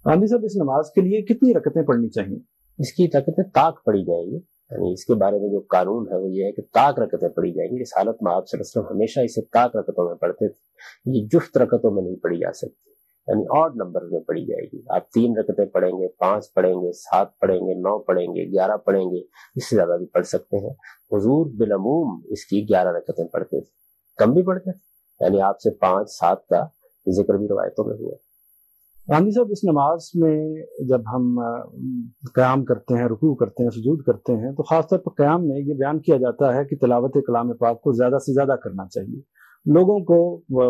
आंधी साहब, इस नमाज के लिए कितनी रकतें पढ़नी चाहिए? इसकी रकतें ताक पढ़ी जाएगी, यानी इसके बारे में जो कानून है वो ये है कि ताक रकतें पढ़ी जाएंगी। इस हालत में आप सल्लल्लाहु अलैहि वसल्लम हमेशा इसे ताक रकतों में पढ़ते थे। ये जुफ्त रकतों में नहीं पढ़ी जा सकती, यानी ऑड नंबर में पढ़ी जाएगी। आप 3 रकतें पढ़ेंगे, 5 पढ़ेंगे, 7 पढ़ेंगे, 9 पढ़ेंगे, 11 पढ़ेंगे, इससे ज्यादा भी पढ़ सकते हैं। हुजूर बिलअमूम इसकी 11 रकतें पढ़ते थे, कम भी पढ़ते थे, यानी आपसे 5, 7 का जिक्र भी रवायतों में हुआ। आंधी साहब, इस नमाज में जब हम क़याम करते हैं, रुकू करते हैं, सुजूद करते हैं, तो खासतौर पर क़याम में ये बयान किया जाता है कि तिलावत कलाम पाक को ज़्यादा से ज़्यादा करना चाहिए। लोगों को,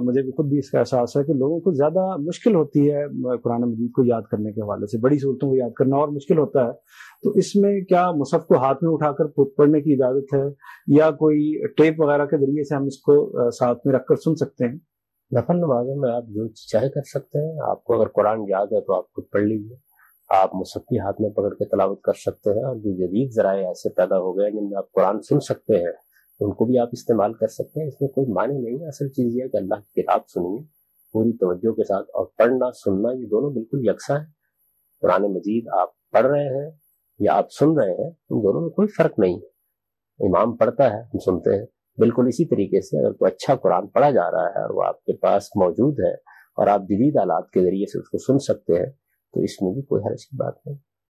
मुझे भी खुद भी इसका एहसास है कि लोगों को ज़्यादा मुश्किल होती है कुरान मजीद को याद करने के हवाले से, बड़ी सूरतों को याद करना और मुश्किल होता है। तो इसमें क्या मुसहफ को हाथ में उठाकर पढ़ने की इजाज़त है, या कोई टेप वगैरह के जरिए से हम इसको साथ में रखकर सुन सकते हैं? नफल नमाजों में आप जो चाहे कर सकते हैं। आपको अगर कुरान याद है तो आप खुद पढ़ लीजिए, आप मुसहफ भी हाथ में पकड़ के तलावत कर सकते हैं। और जो जदीद ज़राए ऐसे पैदा हो गए जिनमें आप कुरान सुन सकते हैं, उनको भी आप इस्तेमाल कर सकते हैं। इसमें कोई माने नहीं है। असल चीज़ ये है कि अल्लाह की किताब सुनिए पूरी तवज्जो के साथ, और पढ़ना सुनना ये दोनों बिल्कुल यकसा है। कुरान मजीद आप पढ़ रहे हैं या आप सुन रहे हैं, उन दोनों में कोई फर्क नहीं है। इमाम पढ़ता है, हम सुनते हैं। बिल्कुल इसी तरीके से अगर कोई अच्छा कुरान पढ़ा जा रहा है और वो आपके पास मौजूद है और आप जदीद आलात के जरिए से उसको सुन सकते हैं, तो इसमें भी कोई हर्ज की बात नहीं।